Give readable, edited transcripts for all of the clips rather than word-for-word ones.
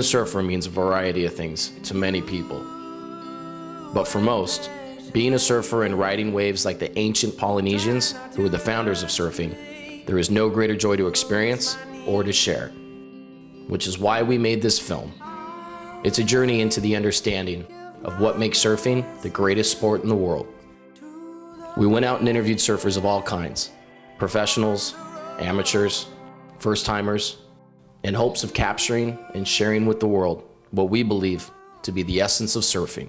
a surfer means a variety of things to many people. But for most, being a surfer and riding waves like the ancient Polynesians, who were the founders of surfing, there is no greater joy to experience or to share. Which is why we made this film. It's a journey into the understanding of what makes surfing the greatest sport in the world. We went out and interviewed surfers of all kinds, professionals, amateurs, first-timers, in hopes of capturing and sharing with the world what we believe to be the essence of surfing.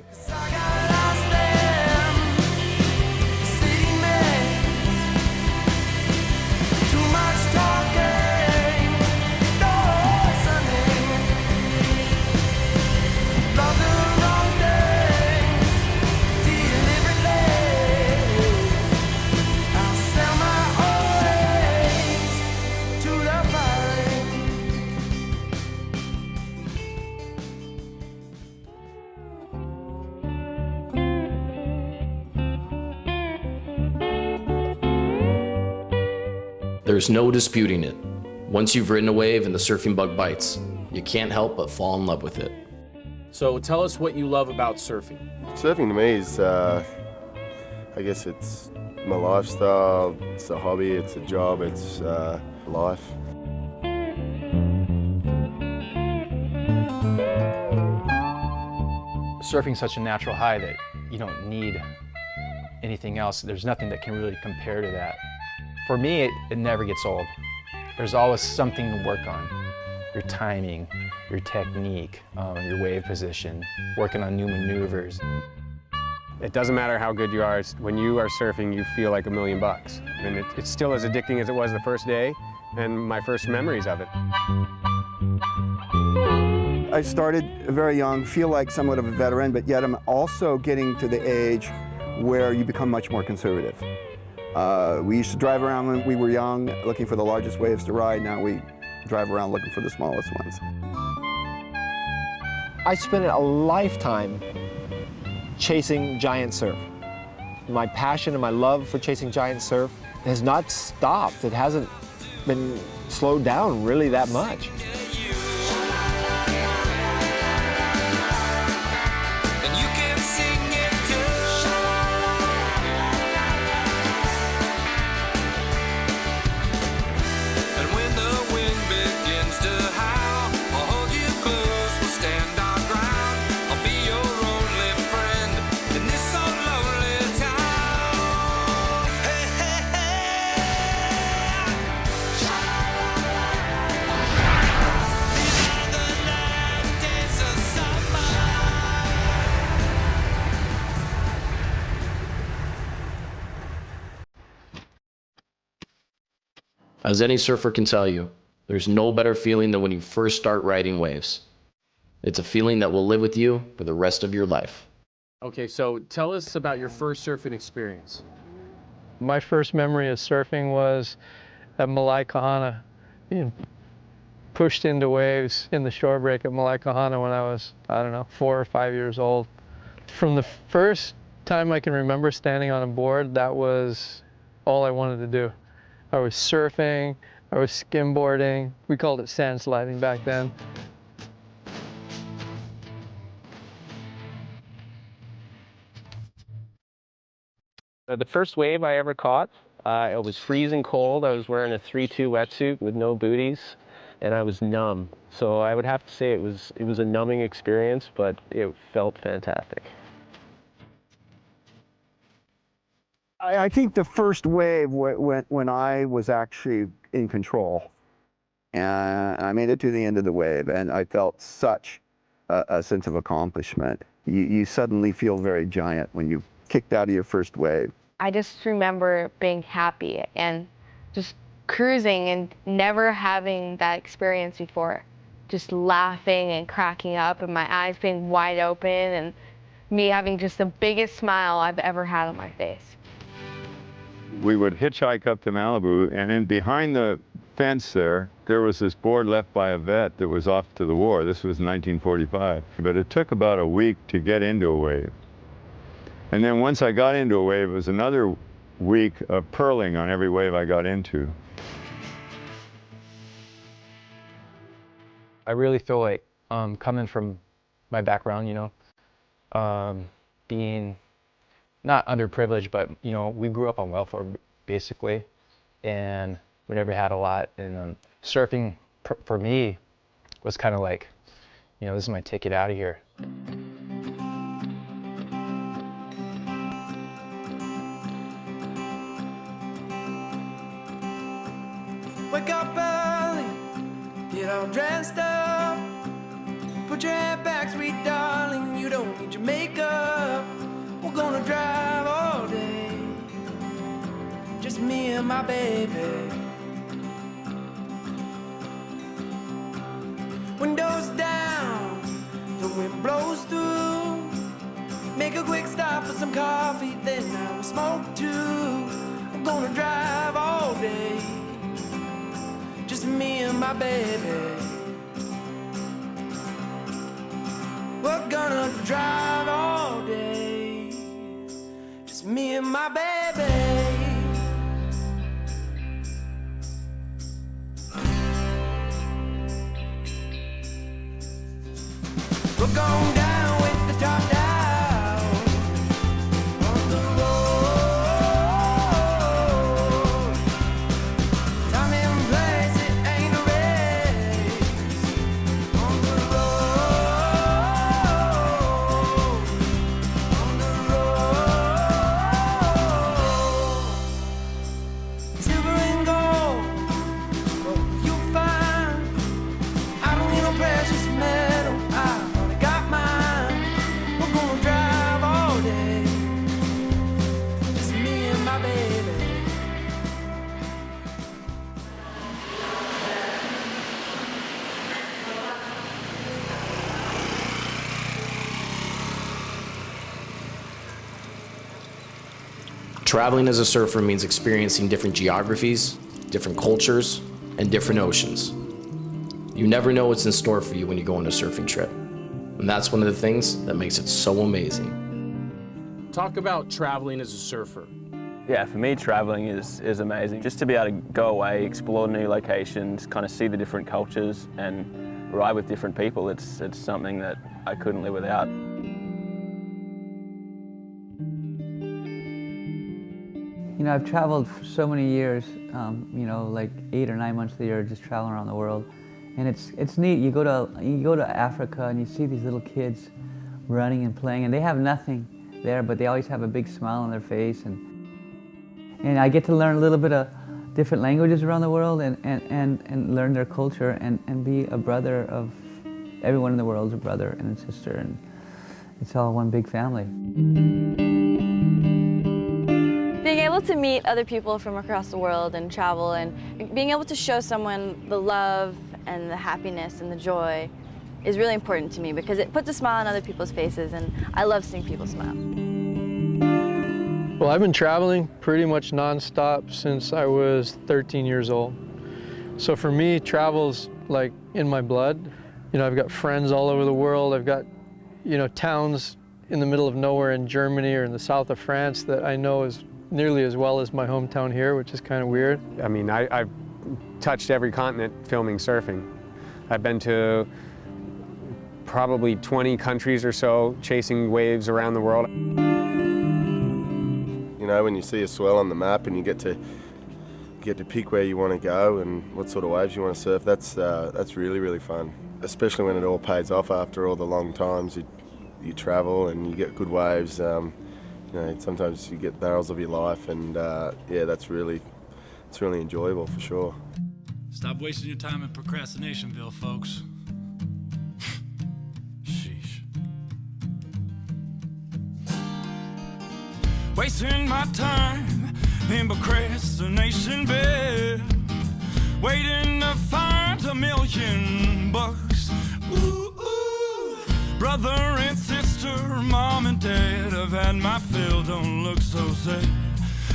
There's no disputing it. Once you've ridden a wave and the surfing bug bites, you can't help but fall in love with it. So tell us what you love about surfing. Surfing to me is, I guess it's my lifestyle, it's a hobby, it's a job, it's life. Surfing's such a natural high that you don't need anything else. There's nothing that can really compare to that. For me, it never gets old. There's always something to work on. Your timing, your technique, your wave position, working on new maneuvers. It doesn't matter how good you are. When you are surfing, you feel like $1 million. And it's still as addicting as it was the first day and my first memories of it. I started very young, feel like somewhat of a veteran, but yet I'm also getting to the age where you become much more conservative. We used to drive around when we were young, looking for the largest waves to ride. Now we drive around looking for the smallest ones. I spent a lifetime chasing giant surf. My passion and my love for chasing giant surf has not stopped. It hasn't been slowed down really that much. As any surfer can tell you, there's no better feeling than when you first start riding waves. It's a feeling that will live with you for the rest of your life. Okay, so tell us about your first surfing experience. My first memory of surfing was at Malaikahana, being pushed into waves in the shore break at Malaikahana when I was, I don't know, 4 or 5 years old. From the first time I can remember standing on a board, that was all I wanted to do. I was surfing, I was skimboarding. We called it sand sliding back then. The first wave I ever caught, it was freezing cold. I was wearing a 3-2 wetsuit with no booties, and I was numb. So I would have to say it was a numbing experience, but it felt fantastic. I think the first wave when I was actually in control. And I made it to the end of the wave, and I felt such a sense of accomplishment. You suddenly feel very giant when you kicked out of your first wave. I just remember being happy and just cruising and never having that experience before. Just laughing and cracking up and my eyes being wide open and me having just the biggest smile I've ever had on my face. We would hitchhike up to Malibu, and in behind the fence there was this board left by a vet that was off to the war. This was 1945. But it took about a week to get into a wave. And then once I got into a wave, it was another week of purling on every wave I got into. I really feel like Coming from my background, you know, being not underprivileged, but, you know, we grew up on welfare basically, and we never had a lot. And surfing for me was kind of like, you know, this is my ticket out of here. Wake up early, get all dressed up, put your hair back, sweet darling, you don't need your makeup. We're gonna drive all day, just me and my baby. Windows down, the wind blows through. Make a quick stop for some coffee, then I will smoke too. We're gonna drive all day, just me and my baby. We're gonna drive all day, just me and my baby. We're going down with the top down on the road. Time and place, it ain't a race on the road. On the road. Silver and gold, what will you find? I don't need no precious metal. Traveling as a surfer means experiencing different geographies, different cultures, and different oceans. You never know what's in store for you when you go on a surfing trip. And that's one of the things that makes it so amazing. Talk about traveling as a surfer. Yeah, for me, traveling is amazing. Just to be able to go away, explore new locations, kind of see the different cultures and ride with different people, it's something that I couldn't live without. You know, I've traveled for so many years, you know, like 8 or 9 months of the year, just traveling around the world. And it's neat. You go to Africa and you see these little kids running and playing, and they have nothing there, but they always have a big smile on their face. And I get to learn a little bit of different languages around the world and learn their culture and be a brother of everyone in the world is a brother and a sister, and it's all one big family. Being able to meet other people from across the world and travel and being able to show someone the love and the happiness and the joy is really important to me because it puts a smile on other people's faces, and I love seeing people smile. Well, I've been traveling pretty much nonstop since I was 13 years old. So for me, travel's like in my blood. You know, I've got friends all over the world. I've got, you know, towns in the middle of nowhere in Germany or in the south of France that I know as nearly as well as my hometown here, which is kind of weird. I mean, I've touched every continent filming surfing. I've been to probably 20 countries or so, chasing waves around the world. You know, when you see a swell on the map and you get to pick where you want to go and what sort of waves you want to surf, that's really, really fun. Especially when it all pays off after all the long times you travel and you get good waves. You know, sometimes you get barrels of your life, and yeah, it's really enjoyable for sure. Stop wasting your time in procrastinationville, folks. Sheesh. Wasting my time in procrastinationville, waiting to find $1 million. Ooh, ooh. Brother and sister, mom and dad, I've had my fill, don't look so sad.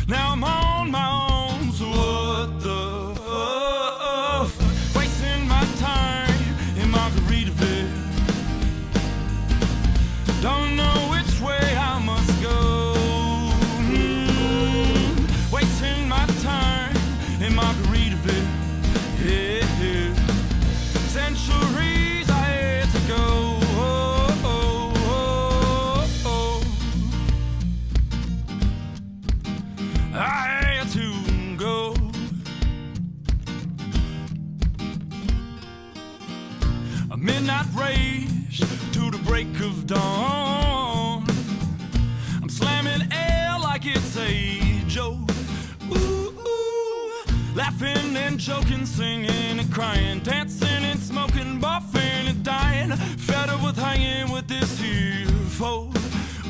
Now I'm on my own, so what the fuck? Wasting my time in Margaritaville, don't know which way I must go. Wasting my time in Margaritaville, yeah, yeah. Centuries I had to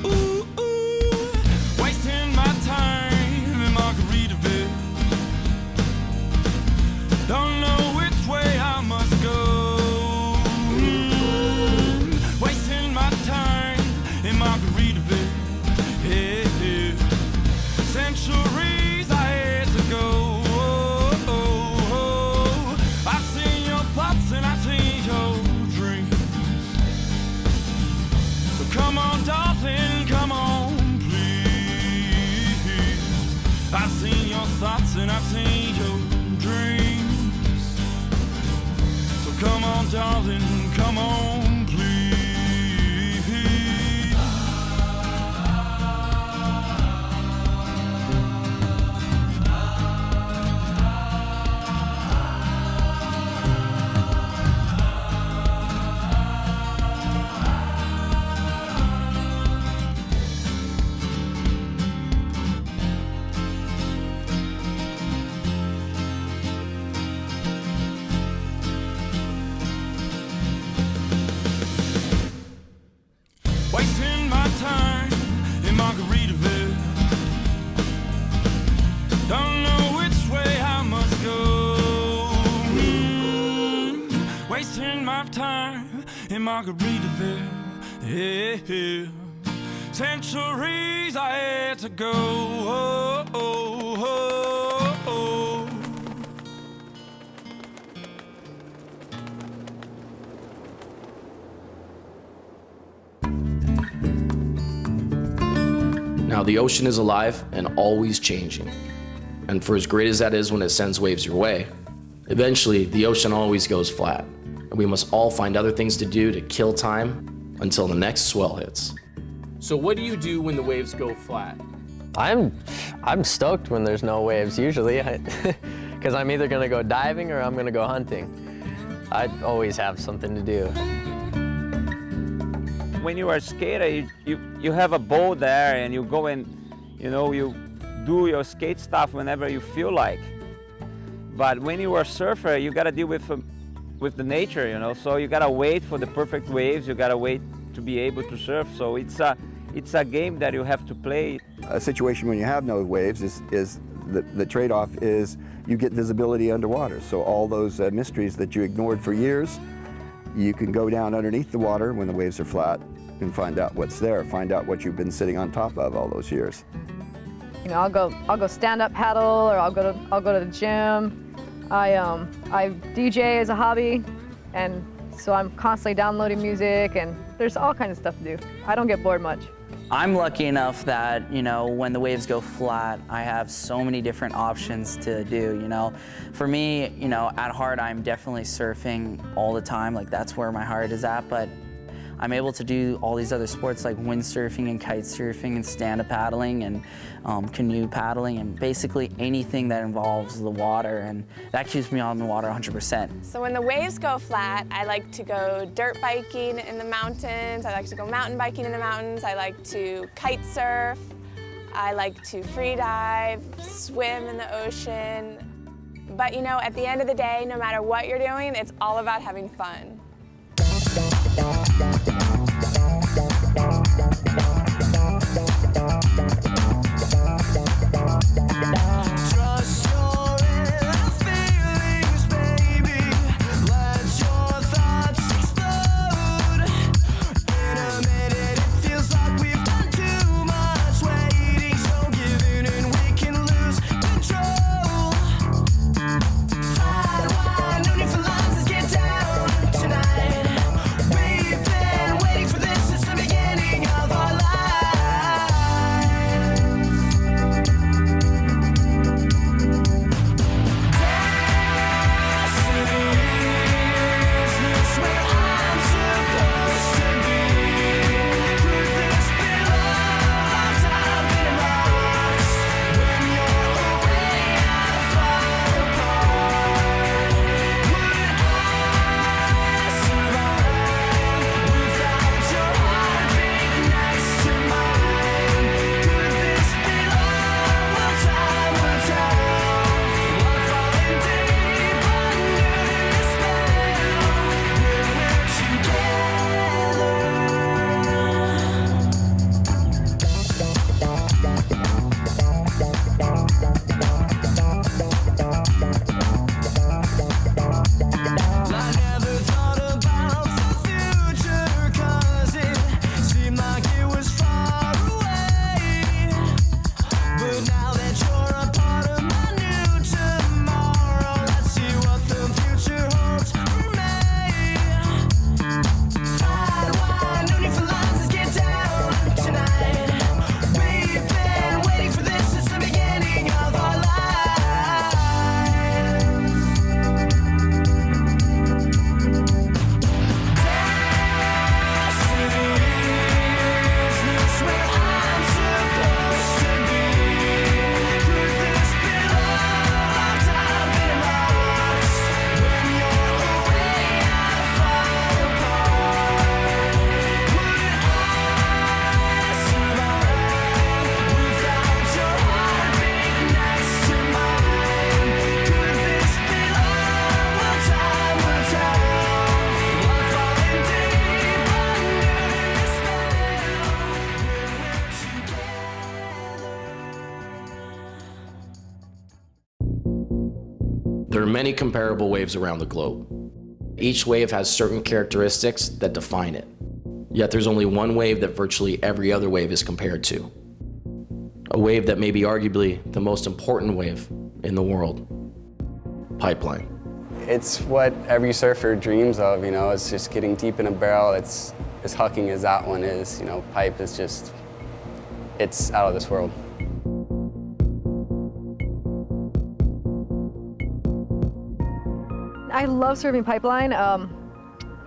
Ooh, ooh, wasting my time in Margaritaville. Don't know which way I must go. Wasting my time in Margaritaville. Yeah, yeah. Centuries I had to go. I've seen your thoughts and I've seen your dreams. So come on, darling, come on, please. I've seen your thoughts and I've seen your dreams. So come on, darling, come on, please. Wasting my time in Margaritaville. Don't know which way I must go. Wasting my time in Margaritaville. Yeah, yeah. Centuries I had to go. Oh, oh, oh, oh. Now, the ocean is alive and always changing. And for as great as that is when it sends waves your way, eventually the ocean always goes flat. And we must all find other things to do to kill time until the next swell hits. So what do you do when the waves go flat? I'm stoked when there's no waves usually, because I'm either gonna go diving or I'm gonna go hunting. I always have something to do. When you are a skater, you have a boat there and you go and, you do your skate stuff whenever you feel like. But when you are a surfer, you gotta deal with the nature, so you gotta wait for the perfect waves, you gotta wait to be able to surf. So it's a game that you have to play. A situation when you have no waves is the trade-off is you get visibility underwater. So all those mysteries that you ignored for years, you can go down underneath the water when the waves are flat and find out what's there, find out what you've been sitting on top of all those years. I'll go stand-up paddle, or I'll go to the gym. I DJ as a hobby, and so I'm constantly downloading music, and there's all kinds of stuff to do. I don't get bored much. I'm lucky enough that, when the waves go flat, I have so many different options to do, For me, at heart, I'm definitely surfing all the time. Like, that's where my heart is at, but I'm able to do all these other sports like windsurfing and kite surfing and stand-up paddling and canoe paddling and basically anything that involves the water, and that keeps me on the water 100%. So when the waves go flat, I like to go dirt biking in the mountains, I like to go mountain biking in the mountains, I like to kite surf, I like to free dive, swim in the ocean. But at the end of the day, no matter what you're doing, it's all about having fun. Trust your inner feelings, baby. Let your thoughts explode. In a minute, it feels like we've done too much waiting. So give in and we can lose control. Fly wide, no need for lines, let's get down tonight. We've been There are many comparable waves around the globe. Each wave has certain characteristics that define it. Yet there's only one wave that virtually every other wave is compared to. A wave that may be arguably the most important wave in the world. Pipeline. It's what every surfer dreams of, you know, it's just getting deep in a barrel. It's as hucking as that one is, you know, pipe is just, it's out of this world. I love surfing pipeline.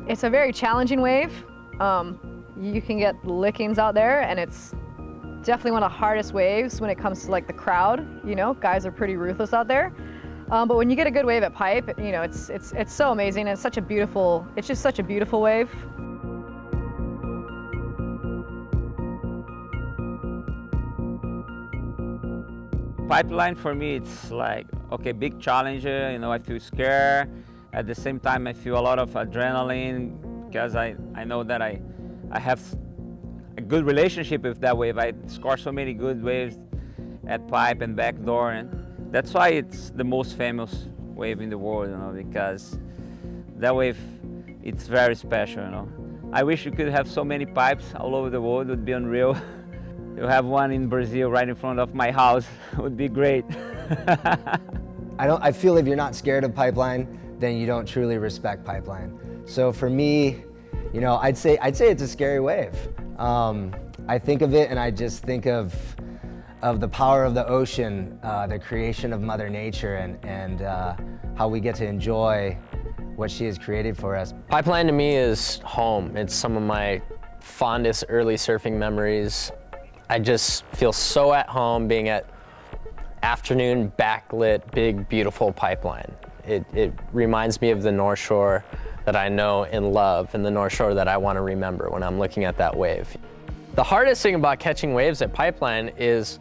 It's a very challenging wave. You can get lickings out there, and it's definitely one of the hardest waves when it comes to like the crowd. You know, guys are pretty ruthless out there. But when you get a good wave at pipe, you know, it's so amazing. It's such a beautiful, it's just such a beautiful wave. Pipeline for me, it's like, okay, big challenger, you know, I feel scared. At the same time, I feel a lot of adrenaline because I know that I have a good relationship with that wave. I score so many good waves at pipe and backdoor, and that's why it's the most famous wave in the world, you know, because that wave, it's very special, you know. I wish you could have so many pipes all over the world, it would be unreal. You have one in Brazil right in front of my house, it would be great. I feel if you're not scared of pipeline, then you don't truly respect pipeline. So for me, you know, I'd say it's a scary wave. I think of it and I just think of the power of the ocean, the creation of Mother Nature, and how we get to enjoy what she has created for us. Pipeline to me is home. It's some of my fondest early surfing memories. I just feel so at home being at afternoon backlit, big, beautiful pipeline. It reminds me of the North Shore that I know and love, and the North Shore that I want to remember when I'm looking at that wave. The hardest thing about catching waves at pipeline is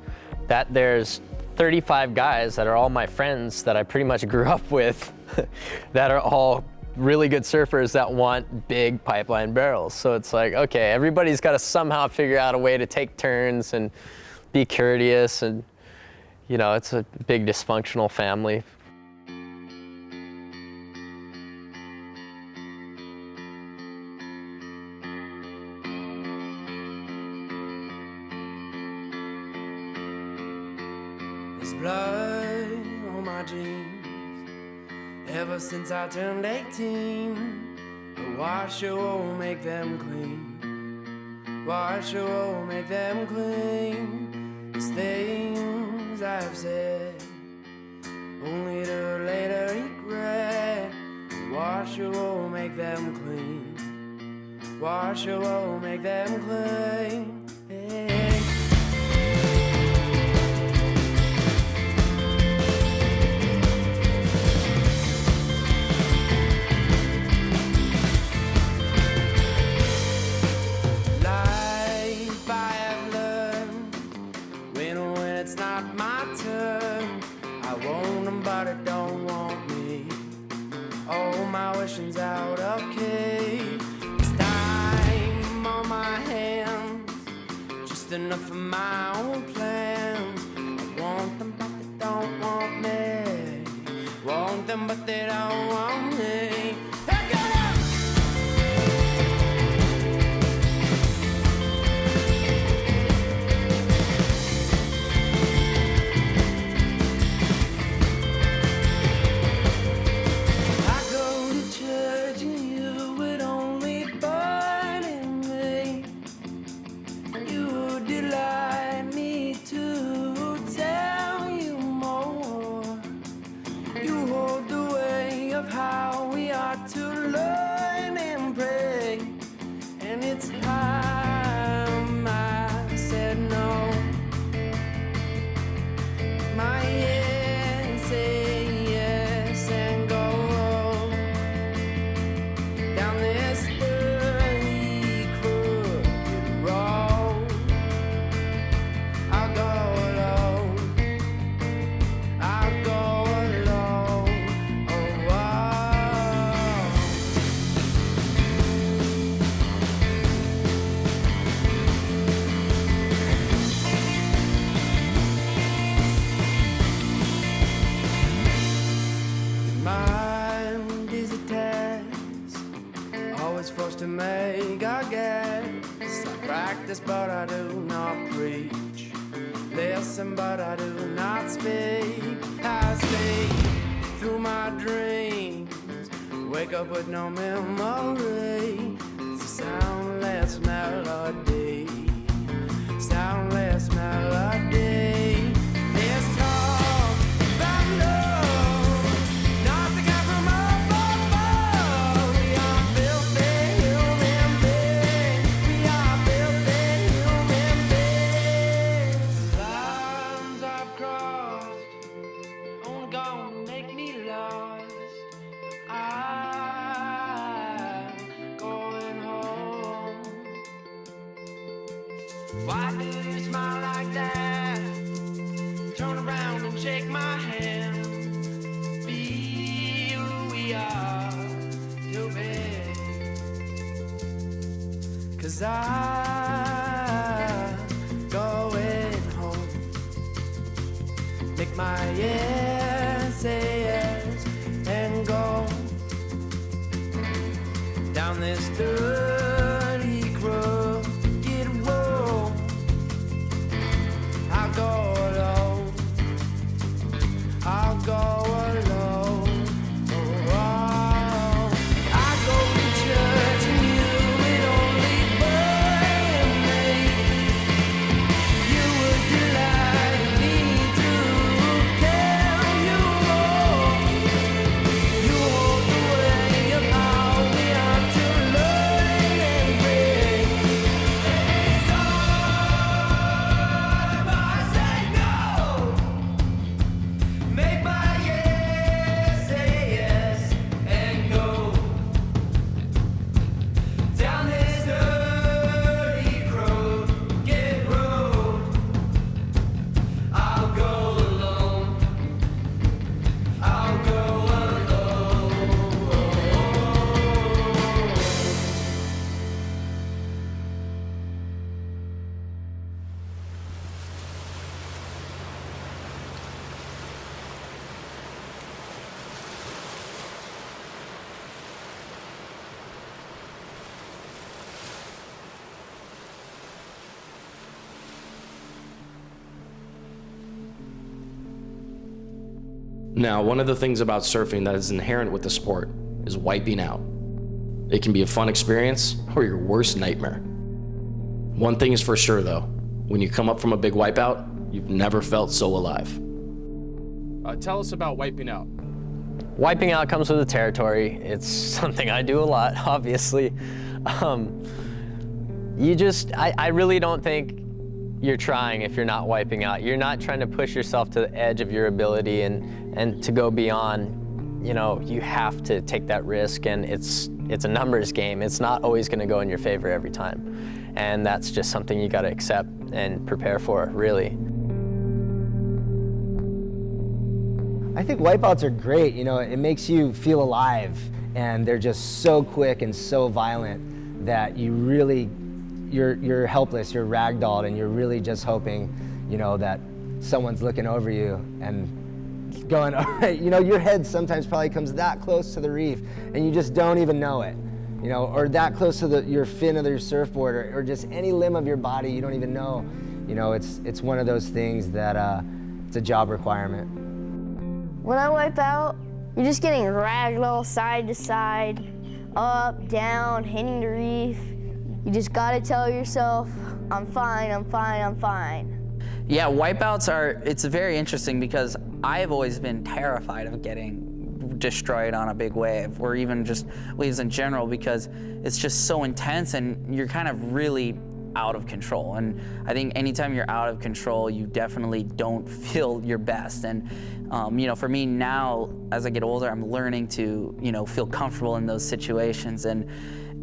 that there's 35 guys that are all my friends that I pretty much grew up with that are all really good surfers that want big pipeline barrels. So it's like, okay, everybody's got to somehow figure out a way to take turns and be courteous, and you know, it's a big dysfunctional family. There's blood on my jeans ever since I turned 18. But wash your wool, make them clean. Wash your wool, make them clean. These things I've said, only to later regret. Wash your wool, make them clean. Wash your wool, make them clean. Hey. Out of cage, it's time on my hands, just enough for my own plans. I want them, but they don't want me. Want them, but they don't want me. How we this, but I do not preach. Listen, but I do not speak. I sleep through my dreams, wake up with no memory. It's a soundless melody, soundless melody. Let's talk about love, not the guy from above. We are filthy human beings. We are filthy human beings. Lines I've crossed only gonna make me lost. I'm going home. Why do you smile like that? Turn around and shake my hand. Be who we are to be. 'Cause I'm going home. Make my yes say yes and go down this dirty crooked road. I'll go alone. I'll go alone. Oh, I go to church and you would only burn me. You would delight me to tell you all. You hold the way of how we are to learn and break. It's time I say no. Make my yes say yes and go down this dirty crooked road. I'll go alone. I'll go alone. Now, one of the things about surfing that is inherent with the sport is wiping out. It can be a fun experience or your worst nightmare. One thing is for sure though, when you come up from a big wipeout, you've never felt so alive. Tell us about wiping out. Wiping out comes with the territory. It's something I do a lot, obviously. I really don't think you're trying if you're not wiping out. You're not trying to push yourself to the edge of your ability and to go beyond. You know, you have to take that risk, and it's a numbers game. It's not always gonna go in your favor every time. And that's just something you gotta accept and prepare for, really. I think wipeouts are great. You know, it makes you feel alive, and they're just so quick and so violent that you're helpless, you're ragdolled, and you're really just hoping, you know, that someone's looking over you and going, all right, you know, your head sometimes probably comes that close to the reef and you just don't even know it, you know, or that close to your fin of your surfboard, or just any limb of your body you don't even know. You know, it's one of those things that it's a job requirement. When I wipe out, you're just getting ragdoll side to side, up, down, hitting the reef. You just gotta tell yourself, I'm fine, I'm fine, I'm fine. Yeah, wipeouts it's very interesting because I've always been terrified of getting destroyed on a big wave, or even just waves in general, because it's just so intense and you're kind of really out of control. And I think anytime you're out of control, you definitely don't feel your best. And you know, for me now, as I get older, I'm learning to, you know, feel comfortable in those situations. And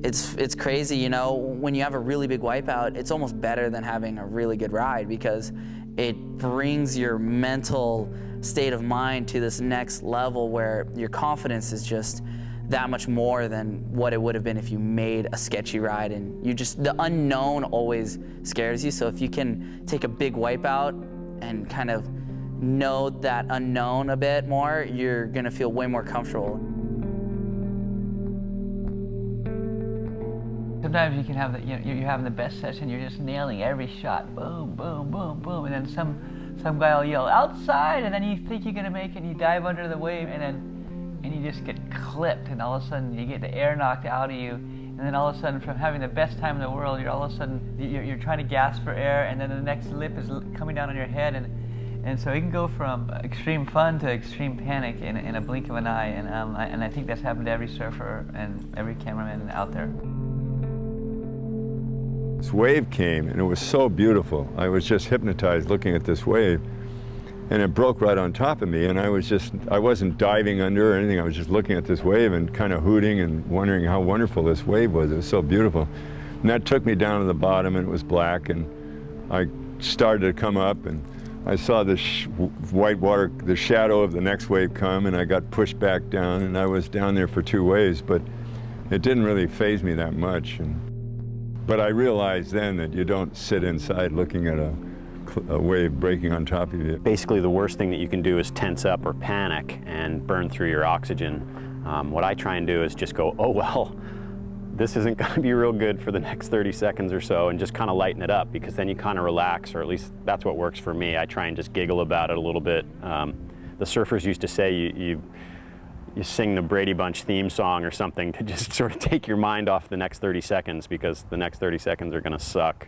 it's crazy, you know, when you have a really big wipeout, it's almost better than having a really good ride, because it brings your mental state of mind to this next level where your confidence is just that much more than what it would have been if you made a sketchy ride. And the unknown always scares you. So if you can take a big wipeout and kind of know that unknown a bit more, you're gonna feel way more comfortable. Sometimes you can have you're having the best session, you're just nailing every shot, boom, boom, boom, boom, and then some guy will yell outside, and then you think you're gonna make it, and you dive under the wave, and you just get clipped, and all of a sudden you get the air knocked out of you, and then all of a sudden from having the best time in the world, you're all of a sudden you're trying to gasp for air, and then the next lip is coming down on your head, and so it can go from extreme fun to extreme panic in a blink of an eye, and I think that's happened to every surfer and every cameraman out there. This wave came, and it was so beautiful. I was just hypnotized looking at this wave, and it broke right on top of me, and I wasn't diving under or anything. I was just looking at this wave and kind of hooting and wondering how wonderful this wave was. It was so beautiful. And that took me down to the bottom, and it was black, and I started to come up, and I saw the white water, the shadow of the next wave come, and I got pushed back down, and I was down there for 2 waves, but it didn't really faze me that much. But I realized then that you don't sit inside looking at a wave breaking on top of you. Basically, the worst thing that you can do is tense up or panic and burn through your oxygen. What I try and do is just go, oh well, this isn't going to be real good for the next 30 seconds or so, and just kind of lighten it up, because then you kind of relax, or at least that's what works for me. I try and just giggle about it a little bit. The surfers used to say you sing the Brady Bunch theme song or something to just sort of take your mind off the next 30 seconds, because the next 30 seconds are going to suck.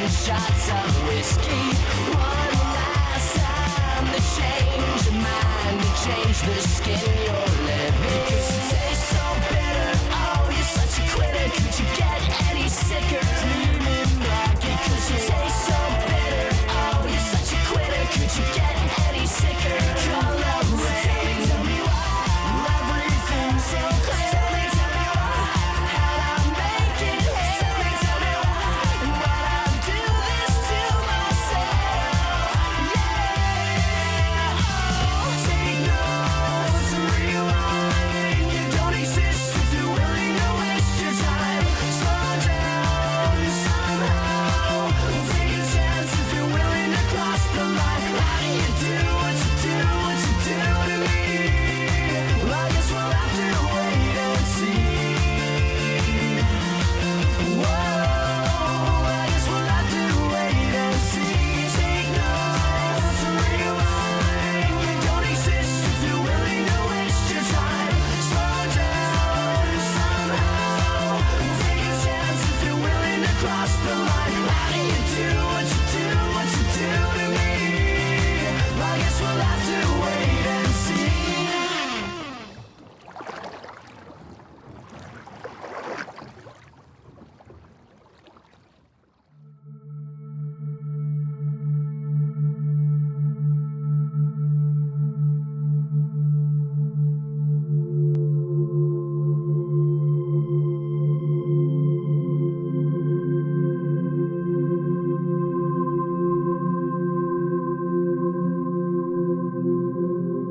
Shots of whiskey. One last time to change your mind, to change the skin you're living. Because you taste so bitter. Oh, you're such a quitter. Could you get any sicker? Dreaming black. Because you taste so bitter. Oh, you're such a quitter. Could you get any sicker? Color rain. Tell me why. Everything's so clear. Tell me why. How'd I make it? Tell me why. And what I do.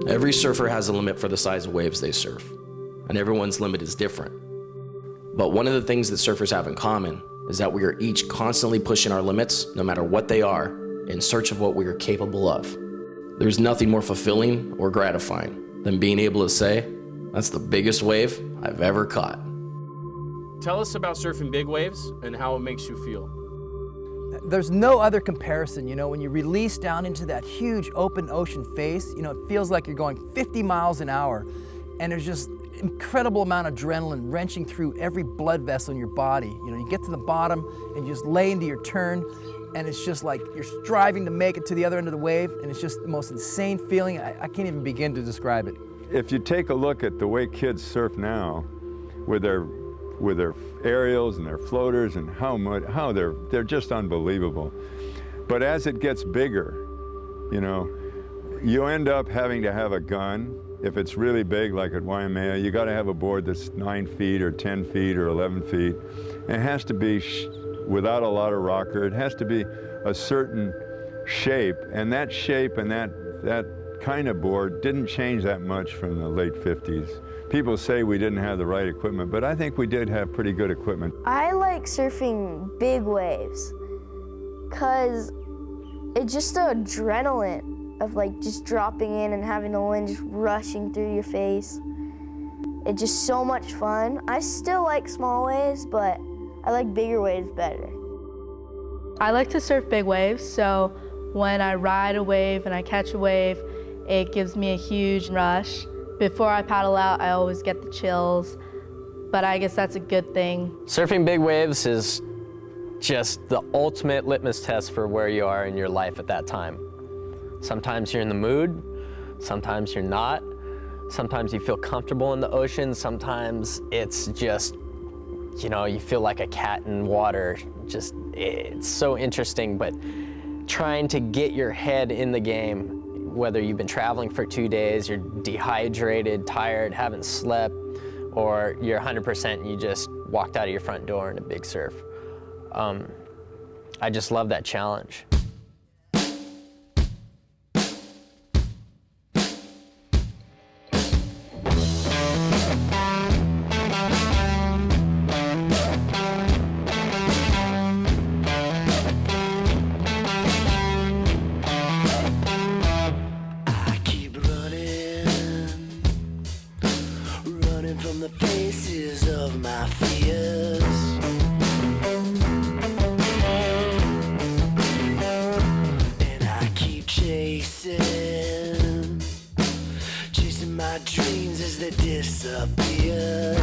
Every surfer has a limit for the size of waves they surf, and everyone's limit is different. But one of the things that surfers have in common is that we are each constantly pushing our limits, no matter what they are, in search of what we are capable of. There's nothing more fulfilling or gratifying than being able to say, that's the biggest wave I've ever caught. Tell us about surfing big waves and how it makes you feel. There's no other comparison, you know, when you release down into that huge open ocean face, you know, it feels like you're going 50 miles an hour, and there's just incredible amount of adrenaline wrenching through every blood vessel in your body. You know, you get to the bottom and you just lay into your turn, and it's just like you're striving to make it to the other end of the wave, and it's just the most insane feeling. I can't even begin to describe it. If you take a look at the way kids surf now, with their aerials and their floaters and how they're just unbelievable. But as it gets bigger, you know, you end up having to have a gun. If it's really big, like at Waimea, you got to have a board that's 9 feet or 10 feet or 11 feet. And it has to be without a lot of rocker. It has to be a certain shape, and that shape and that kind of board didn't change that much from the late 50s. People say we didn't have the right equipment, but I think we did have pretty good equipment. I like surfing big waves because it's just the adrenaline of like just dropping in and having the wind just rushing through your face. It's just so much fun. I still like small waves, but I like bigger waves better. I like to surf big waves, so when I ride a wave and I catch a wave, it gives me a huge rush. Before I paddle out, I always get the chills, but I guess that's a good thing. Surfing big waves is just the ultimate litmus test for where you are in your life at that time. Sometimes you're in the mood, sometimes you're not. Sometimes you feel comfortable in the ocean, sometimes it's just, you know, you feel like a cat in water. Just, it's so interesting, but trying to get your head in the game, whether you've been traveling for 2 days, you're dehydrated, tired, haven't slept, or you're 100% and you just walked out of your front door in a big surf. I just love that challenge. From the faces of my fears, and I keep chasing my dreams as they disappear.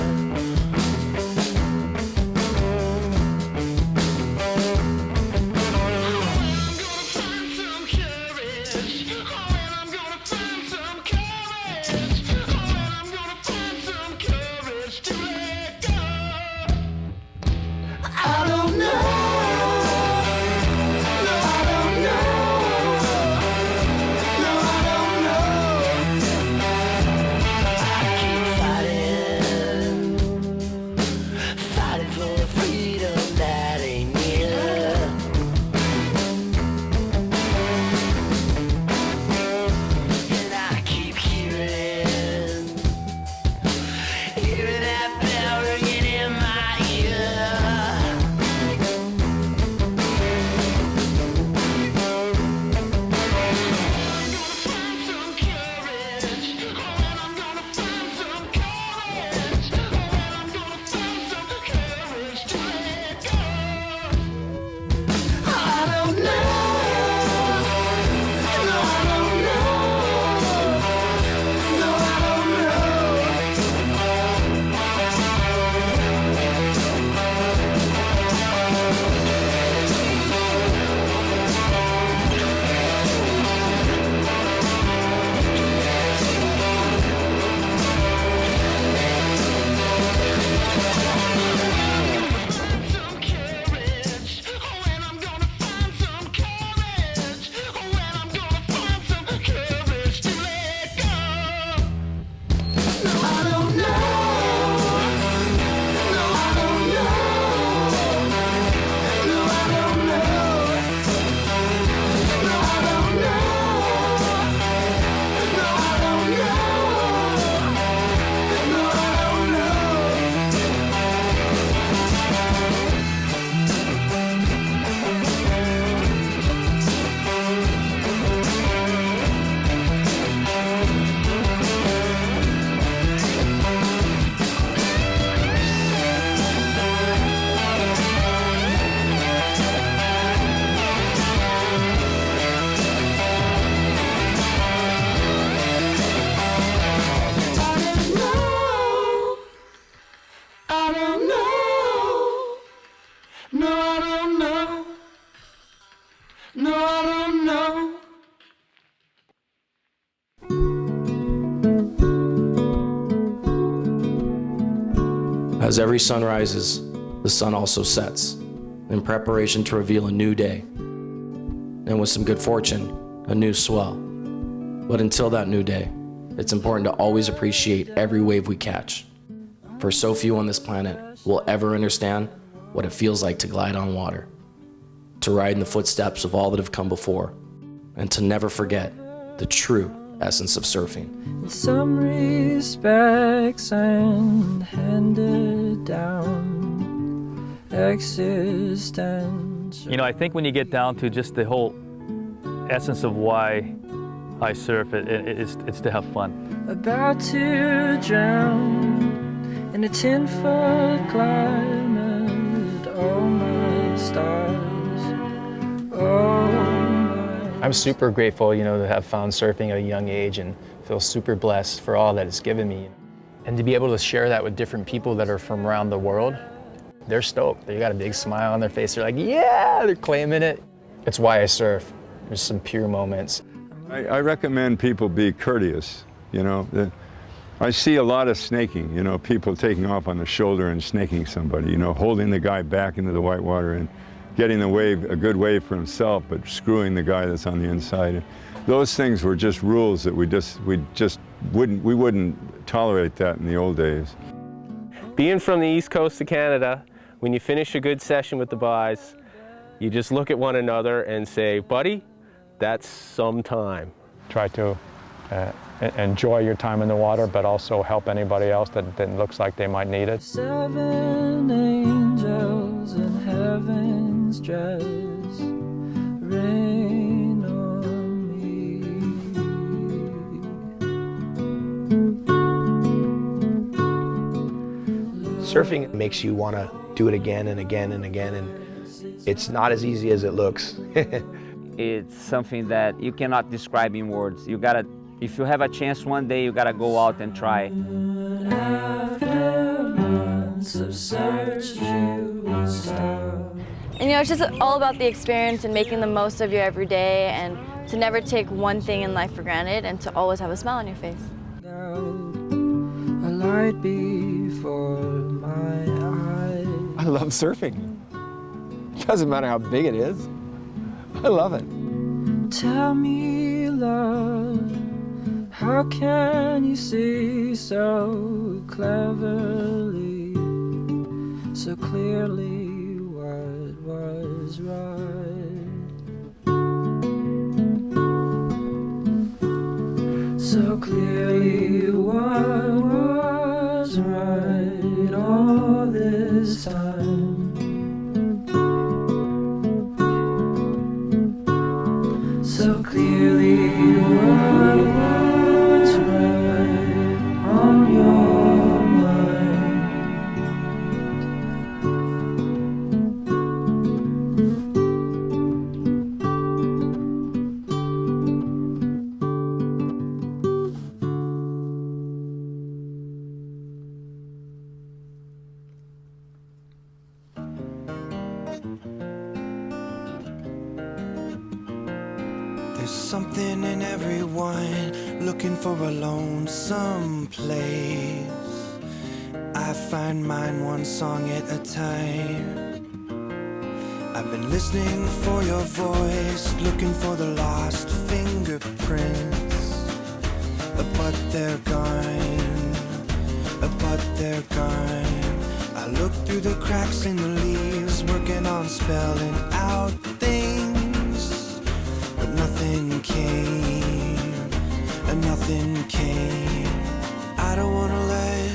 Fighting As every sun rises, the sun also sets, in preparation to reveal a new day. And with some good fortune, a new swell. But until that new day, it's important to always appreciate every wave we catch. For so few on this planet will ever understand what it feels like to glide on water, to ride in the footsteps of all that have come before, and to never forget the true essence of surfing. In some respects and handed down existence. You know, I think when you get down to just the whole essence of why I surf, it's to have fun. About to drown in a 10-foot climate, oh my stars, oh my. I'm super grateful, you know, to have found surfing at a young age and feel super blessed for all that it's given me. And to be able to share that with different people that are from around the world, they're stoked. They got a big smile on their face. They're like, yeah, they're claiming it. It's why I surf. There's some pure moments. I recommend people be courteous, you know. I see a lot of snaking, you know, people taking off on the shoulder and snaking somebody, you know, holding the guy back into the white water and getting the wave, a good wave for himself, but screwing the guy that's on the inside. Those things were just rules that we wouldn't tolerate that in the old days. Being from the East Coast of Canada, when you finish a good session with the boys, you just look at one another and say, buddy, that's some time. Try to enjoy your time in the water, but also help anybody else that looks like they might need it. 7 angels in heaven's dress rain on me. Surfing makes you want to do it again and again and again, and it's not as easy as it looks. It's something that you cannot describe in words. You gotta, if you have a chance one day, you gotta go out and try. After months of search, you will stop. And you know, it's just all about the experience and making the most of your everyday, and to never take one thing in life for granted, and to always have a smile on your face. A light before my eyes. I love surfing. It doesn't matter how big it is. I love it. Tell me, love, how can you see so cleverly, so clearly what was right? So clearly what was right all this time. So clearly what was right on your mind. There's something in everyone looking for a lonesome place. I find mine one song at a time. I've been listening for your voice, looking for the lost fingerprints. But they're gone, but they're gone. I look through the cracks in the leaves, working on spelling out things. But nothing came, and nothing came. I don't wanna let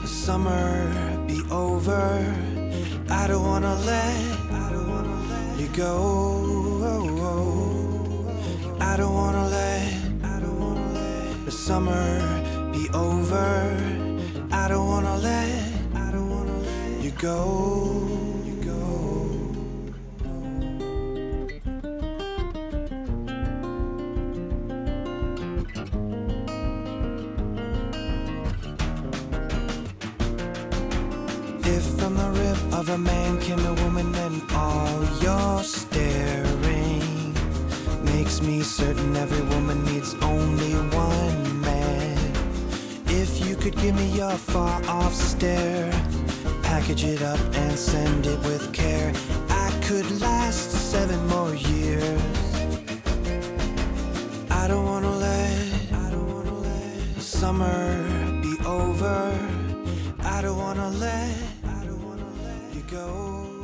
the summer be over. I don't wanna let you go. I don't wanna let the summer be over. I don't wanna let you go. If from the rib of a man came a woman, then all your staring makes me certain every woman needs only one man. If you you could give me your far-off stare, package it up and send it with care, I could last 7 more years. I don't wanna let summer be over. I don't wanna let you go.